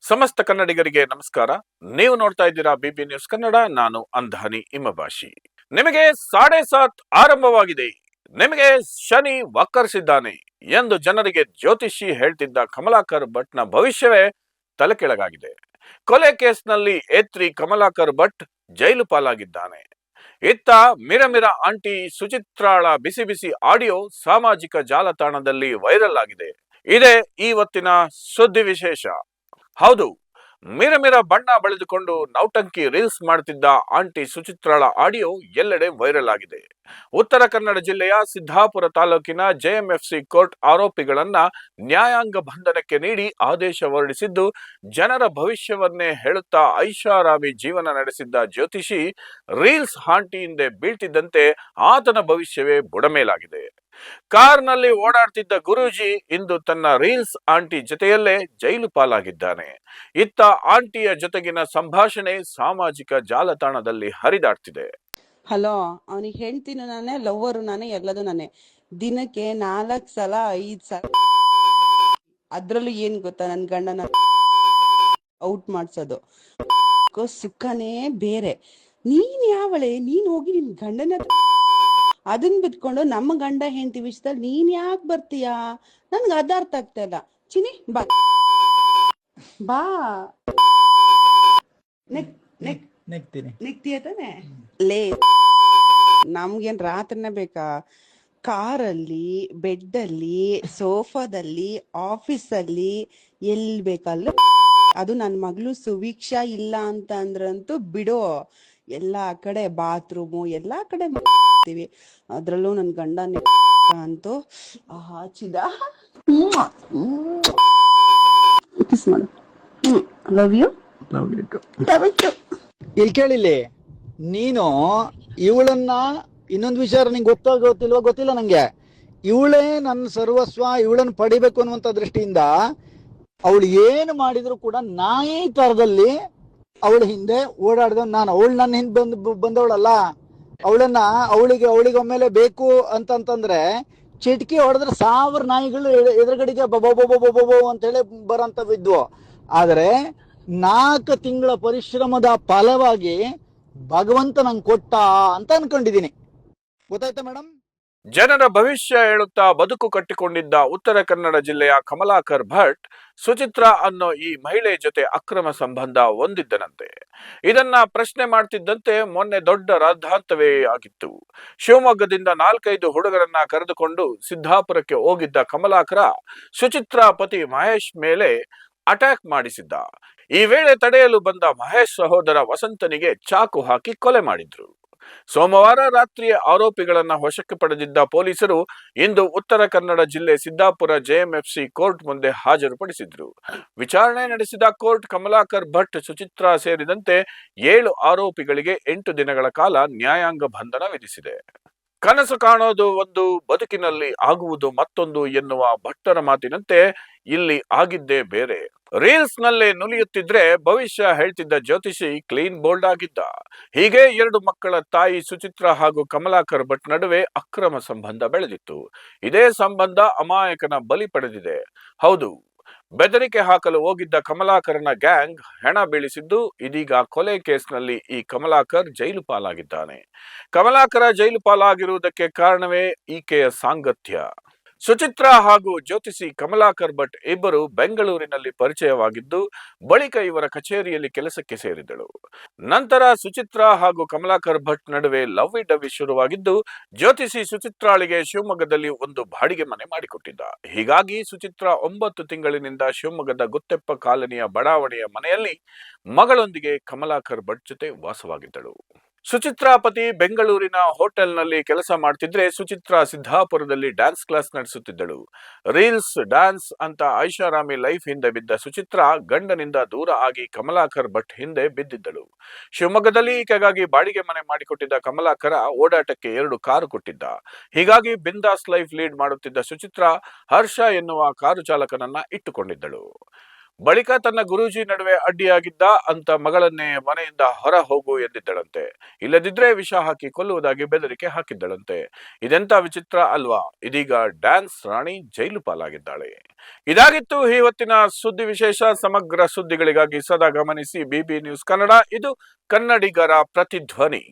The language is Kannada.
ಸಮಸ್ತ ಕನ್ನಡಿಗರಿಗೆ ನಮಸ್ಕಾರ. ನೀವು ನೋಡ್ತಾ ಇದ್ದೀರಾ ಬಿಬಿ ನ್ಯೂಸ್ ಕನ್ನಡ. ನಾನು ಅಂಧಾನಿ ಇಮಬಾಷಿ. ನಿಮಗೆ 7:30 ಆರಂಭವಾಗಿದೆ, ನಿಮಗೆ ಶನಿ ವಕ್ಕರಿಸಿದ್ದಾನೆ ಎಂದು ಜನರಿಗೆ ಜ್ಯೋತಿಷಿ ಹೇಳ್ತಿದ್ದ ಕಮಲಾಕರ್ ಭಟ್ನ ಭವಿಷ್ಯವೇ ತಲೆಕೆಳಗಾಗಿದೆ. ಕೊಲೆ ಕೇಸ್ನಲ್ಲಿ ಏತ್ರಿ ಕಮಲಾಕರ್ ಭಟ್ ಜೈಲು ಪಾಲಾಗಿದ್ದಾನೆ. ಇತ್ತ ಮಿರಮಿರ ಆಂಟಿ ಸುಚಿತ್ರಾಳ ಬಿಸಿ ಬಿಸಿ ಆಡಿಯೋ ಸಾಮಾಜಿಕ ಜಾಲತಾಣದಲ್ಲಿ ವೈರಲ್ ಆಗಿದೆ. ಇದೇ ಇವತ್ತಿನ ಸುದ್ದಿ ವಿಶೇಷ. ಹೌದು, ಮಿರಮಿರ ಬಣ್ಣ ಬಳಿದುಕೊಂಡು ನೌಟಂಕಿ ರೀಲ್ಸ್ ಮಾಡ್ತಿದ್ದ ಆಂಟಿ ಸುಚಿತ್ರಾಳ ಆಡಿಯೋ ಎಲ್ಲೆಡೆ ವೈರಲ್ ಆಗಿದೆ. ಉತ್ತರ ಕನ್ನಡ ಜಿಲ್ಲೆಯ ಸಿದ್ದಾಪುರ ತಾಲೂಕಿನ ಜೆಎಂಎಫ್ಸಿ ಕೋರ್ಟ್ ಆರೋಪಿಗಳನ್ನ ನ್ಯಾಯಾಂಗ ಬಂಧನಕ್ಕೆ ನೀಡಿ ಆದೇಶ ಹೊರಡಿಸಿದ್ದು, ಜನರ ಭವಿಷ್ಯವನ್ನೇ ಹೇಳುತ್ತಾ ಐಷಾರಾಮಿ ಜೀವನ ನಡೆಸಿದ್ದ ಜ್ಯೋತಿಷಿ ರೀಲ್ಸ್ ಆಂಟಿ ಹಿಂದೆ ಬೀಳ್ತಿದ್ದಂತೆ ಆತನ ಭವಿಷ್ಯವೇ ಬುಡಮೇಲಾಗಿದೆ. ಕಾರ್ನಲ್ಲಿ ಓಡಾಡ್ತಿದ್ದ ಗುರೂಜಿ ಇಂದು ತನ್ನ ರೀಲ್ಸ್ ಆಂಟಿ ಜೊತೆಯಲ್ಲೇ ಜೈಲು ಪಾಲಾಗಿದ್ದಾನೆ. ಇತ್ತ ಆಂಟಿಯ ಜೊತೆಗಿನ ಸಂಭಾಷಣೆ ಸಾಮಾಜಿಕ ಜಾಲತಾಣದಲ್ಲಿ ಹರಿದಾಡ್ತಿದೆ. ಹಲೋ, ಅವನಿಗೆ ಹೇಳ್ತೀನಿ ನಾನೇ, ಲವ್ವರು ನಾನೇ, ಎಲ್ಲದು ನಾನೇ. ದಿನಕ್ಕೆ 4 ಸಲ 5 ಸಲ. ಅದ್ರಲ್ಲೂ ಏನ್ ಗೊತ್ತಾ, ನನ್ ಗಂಡನ ಔಟ್ ಮಾಡ್ಸೋದು ಸುಖನೇ ಬೇರೆ. ನೀನ್ ಯಾವಳೆ, ನೀನ್ ಹೋಗಿ ನಿನ್ ಗಂಡನ ಅದನ್ ಬಿಟ್ಕೊಂಡು ನಮ್ಮ ಗಂಡ ಹೆಂಡತಿ ವಿಷಯದಲ್ಲಿ ನೀನ್ ಯಾಕೆ ಬರ್ತೀಯಾ? ನನ್ಗೆ ಅದ ಅರ್ಥ ಆಗ್ತಾ ಇಲ್ಲ. ಚಿನಿ ಬಾ ಬಾ ನೆಕ್ತಿಯ ತಾನೆ. ಲೇ, ನಮ್ಗೇನ್ ರಾತ್ರಿನೇ ಬೇಕಾ? ಕಾರಲ್ಲಿ, ಬೆಡ್ಡಲ್ಲಿ, ಸೋಫಾದಲ್ಲಿ, ಆಫೀಸಲ್ಲಿ, ಎಲ್ಲಿ ಬೇಕಲ್ಲ. ಅದು ನನ್ನ ಮಗಳು ಸುವೀಕ್ಷಾ ಇಲ್ಲ ಅಂತ ಅಂದ್ರಂತೂ ಬಿಡು, ಎಲ್ಲಾ ಕಡೆ ಬಾತ್ರೂಮು ಎಲ್ಲಾ ಕಡೆ ಮಾಡ್ತೀವಿ. ಅದ್ರಲ್ಲೂ ನನ್ ಗಂಡ ಅಂತೂ ಹಾಚಿದ ಕಿಸ್ ಮಾಡು. Love you. ಇಲ್ಲಿ ಕೇಳಿಲ್ಲಿ, ನೀನು ಇವಳನ್ನ ಇನ್ನೊಂದು ವಿಚಾರ ನಿಂಗೆ ಗೊತ್ತಿಲ್ಲ ನಂಗೆ. ಇವಳೇ ನನ್ನ ಸರ್ವಸ್ವ, ಇವಳನ್ನ ಪಡಿಬೇಕು ಅನ್ನುವಂತ ದೃಷ್ಟಿಯಿಂದ ಅವಳು ಏನು ಮಾಡಿದ್ರು ಕೂಡ ನಾಯಿ ತರದಲ್ಲಿ ಅವಳ ಹಿಂದೆ ಓಡಾಡ್ದ ನಾನು. ಅವಳು ನನ್ನ ಹಿಂದೆ ಬಂದವಳಲ್ಲ. ಅವಳಿಗೆ ಒಮ್ಮೆಲೆ ಬೇಕು ಅಂತಂತಂದ್ರೆ ಚಿಟ್ಕಿ ಹೊಡೆದ್ರೆ 1000 ನಾಯಿಗಳು ಎದುರುಗಡೆಗೆ ಬೊಬೊ ಅಂತ ಹೇಳಿ ಬರೋಂಥವಿದ್ವು. ಆದ್ರೆ 4 ತಿಂಗಳ ಪರಿಶ್ರಮದ ಫಲವಾಗಿ ಭಗವಂತ ನಂಗೆ ಕೊಟ್ಟ ಅಂತ ಅನ್ಕೊಂಡಿದೀನಿ. ಗೊತ್ತಾಯ್ತಾ ಮೇಡಮ್? ಜನರ ಭವಿಷ್ಯ ಹೇಳುತ್ತಾ ಬದುಕು ಕಟ್ಟಿಕೊಂಡಿದ್ದ ಉತ್ತರ ಕನ್ನಡ ಜಿಲ್ಲೆಯ ಕಮಲಾಕರ್ ಭಟ್ ಸುಚಿತ್ರಾ ಅನ್ನೋ ಈ ಮಹಿಳೆ ಜೊತೆ ಅಕ್ರಮ ಸಂಬಂಧ ಹೊಂದಿದ್ದನಂತೆ. ಇದನ್ನ ಪ್ರಶ್ನೆ ಮಾಡ್ತಿದ್ದಂತೆ ಮೊನ್ನೆ ದೊಡ್ಡ ರಾದ್ಧಾಂತವೇ ಆಗಿತ್ತು. ಶಿವಮೊಗ್ಗದಿಂದ 4-5 ಹುಡುಗರನ್ನ ಕರೆದುಕೊಂಡು ಸಿದ್ದಾಪುರಕ್ಕೆ ಹೋಗಿದ್ದ ಕಮಲಾಕರ ಸುಚಿತ್ರಾ ಪತಿ ಮಹೇಶ್ ಮೇಲೆ ಅಟ್ಯಾಕ್ ಮಾಡಿಸಿದ್ದ. ಈ ವೇಳೆ ತಡೆಯಲು ಬಂದ ಮಹೇಶ್ ಸಹೋದರ ವಸಂತನಿಗೆ ಚಾಕು ಹಾಕಿ ಕೊಲೆ ಮಾಡಿದ್ರು. ಸೋಮವಾರ ರಾತ್ರಿ ಆರೋಪಿಗಳನ್ನ ವಶಕ್ಕೆ ಪಡೆದಿದ್ದ ಪೊಲೀಸರು ಇಂದು ಉತ್ತರ ಕನ್ನಡ ಜಿಲ್ಲೆ ಸಿದ್ದಾಪುರ ಜೆಎಂಎಫ್ಸಿ ಕೋರ್ಟ್ ಮುಂದೆ ಹಾಜರುಪಡಿಸಿದ್ರು. ವಿಚಾರಣೆ ನಡೆಸಿದ ಕೋರ್ಟ್ ಕಮಲಾಕರ್ ಭಟ್, ಸುಚಿತ್ರಾ ಸೇರಿದಂತೆ 7 ಆರೋಪಿಗಳಿಗೆ 8 ದಿನಗಳ ಕಾಲ ನ್ಯಾಯಾಂಗ ಬಂಧನ ವಿಧಿಸಿದೆ. ಕನಸು ಕಾಣೋದು ಒಂದು, ಬದುಕಿನಲ್ಲಿ ಆಗುವುದು ಮತ್ತೊಂದು ಎನ್ನುವ ಭಟ್ಟರ ಮಾತಿನಂತೆ ಇಲ್ಲಿ ಆಗಿದ್ದೇ ಬೇರೆ. ರೀಲ್ಸ್ ನಲ್ಲೇ ನುಲಿಯುತ್ತಿದ್ರೆ ಭವಿಷ್ಯ ಹೇಳ್ತಿದ್ದ ಜ್ಯೋತಿಷಿ ಕ್ಲೀನ್ ಬೋಲ್ಡ್ ಆಗಿದ್ದ. ಹೀಗೆ 2 ಮಕ್ಕಳ ತಾಯಿ ಸುಚಿತ್ರಾ ಹಾಗೂ ಕಮಲಾಕರ್ ಭಟ್ ನಡುವೆ ಅಕ್ರಮ ಸಂಬಂಧ ಬೆಳೆದಿತ್ತು. ಇದೇ ಸಂಬಂಧ ಅಮಾಯಕನ ಬಲಿ ಪಡೆದಿದೆ. ಹೌದು, ಬೆದರಿಕೆ ಹಾಕಲು ಹೋಗಿದ್ದ ಕಮಲಾಕರನ ಗ್ಯಾಂಗ್ ಹೆಣ ಬೀಳಿಸಿದ್ದು, ಇದೀಗ ಕೊಲೆ ಕೇಸ್ನಲ್ಲಿ ಈ ಕಮಲಾಕರ್ ಜೈಲು ಪಾಲಾಗಿದ್ದಾನೆ. ಕಮಲಾಕರ ಜೈಲು ಪಾಲಾಗಿರುವುದಕ್ಕೆ ಕಾರಣವೇ ಈಕೆಯ ಸಾಂಗತ್ಯ. ಸುಚಿತ್ರಾ ಹಾಗೂ ಜ್ಯೋತಿಷಿ ಕಮಲಾಕರ್ ಭಟ್ ಇಬ್ಬರು ಬೆಂಗಳೂರಿನಲ್ಲಿ ಪರಿಚಯವಾಗಿದ್ದು, ಬಳಿಕ ಇವರ ಕಚೇರಿಯಲ್ಲಿ ಕೆಲಸಕ್ಕೆ ಸೇರಿದಳು. ನಂತರ ಸುಚಿತ್ರಾ ಹಾಗೂ ಕಮಲಾಕರ್ ಭಟ್ ನಡುವೆ ಲವ್ವಿ ಡವ್ವಿ ಶುರುವಾಗಿದ್ದು, ಜ್ಯೋತಿಷಿ ಸುಚಿತ್ರಾಳಿಗೆ ಶಿವಮೊಗ್ಗದಲ್ಲಿ ಒಂದು ಬಾಡಿಗೆ ಮನೆ ಮಾಡಿಕೊಟ್ಟಿದ್ದ. ಹೀಗಾಗಿ ಸುಚಿತ್ರಾ 9 ತಿಂಗಳಿನಿಂದ ಶಿವಮೊಗ್ಗದ ಗುತ್ತೆಪ್ಪ ಕಾಲನಿಯ ಬಡಾವಣೆಯ ಮನೆಯಲ್ಲಿ ಮಗಳೊಂದಿಗೆ ಕಮಲಾಕರ್ ಭಟ್ ಜೊತೆ ವಾಸವಾಗಿದ್ದಳು. ಸುಚಿತ್ರಾ ಪತಿ ಬೆಂಗಳೂರಿನ ಹೋಟೆಲ್ನಲ್ಲಿ ಕೆಲಸ ಮಾಡ್ತಿದ್ರೆ ಸುಚಿತ್ರಾ ಸಿದ್ದಾಪುರದಲ್ಲಿ ಡ್ಯಾನ್ಸ್ ಕ್ಲಾಸ್ ನಡೆಸುತ್ತಿದ್ದಳು. ರೀಲ್ಸ್, ಡ್ಯಾನ್ಸ್ ಅಂತ ಐಷಾರಾಮಿ ಲೈಫ್ ಹಿಂದೆ ಬಿದ್ದ ಸುಚಿತ್ರಾ ಗಂಡನಿಂದ ದೂರ ಆಗಿ ಕಮಲಾಕರ್ ಭಟ್ ಹಿಂದೆ ಬಿದ್ದಿದ್ದಳು. ಶಿವಮೊಗ್ಗದಲ್ಲಿ ಈಕೆಗಾಗಿ ಬಾಡಿಗೆ ಮನೆ ಮಾಡಿಕೊಟ್ಟಿದ್ದ ಕಮಲಾಕರ ಓಡಾಟಕ್ಕೆ 2 ಕಾರು ಕೊಟ್ಟಿದ್ದ. ಹೀಗಾಗಿ ಬಿಂದಾಸ್ ಲೈಫ್ ಲೀಡ್ ಮಾಡುತ್ತಿದ್ದ ಸುಚಿತ್ರಾ ಹರ್ಷ ಎನ್ನುವ ಕಾರು ಚಾಲಕನನ್ನ ಇಟ್ಟುಕೊಂಡಿದ್ದಳು. ಬಳಿಕ ತನ್ನ ಗುರೂಜಿ ನಡುವೆ ಅಡ್ಡಿಯಾಗಿದ್ದ ಅಂತ ಮಗಳನ್ನೇ ಮನೆಯಿಂದ ಹೊರ ಹೋಗು ಎಂದಿದ್ದಳಂತೆ. ಇಲ್ಲದಿದ್ರೆ ವಿಷ ಹಾಕಿ ಕೊಲ್ಲುವುದಾಗಿ ಬೆದರಿಕೆ ಹಾಕಿದ್ದಳಂತೆ. ಇದೆಂತ ವಿಚಿತ್ರ ಅಲ್ವಾ? ಇದೀಗ ಡ್ಯಾನ್ಸ್ ರಾಣಿ ಜೈಲು ಪಾಲಾಗಿದ್ದಾಳೆ. ಇದಾಗಿತ್ತು ಇವತ್ತಿನ ಸುದ್ದಿ ವಿಶೇಷ. ಸಮಗ್ರ ಸುದ್ದಿಗಳಿಗಾಗಿ ಸದಾ ಗಮನಿಸಿ ಬಿಬಿ ನ್ಯೂಸ್ ಕನ್ನಡ. ಇದು ಕನ್ನಡಿಗರ ಪ್ರತಿಧ್ವನಿ.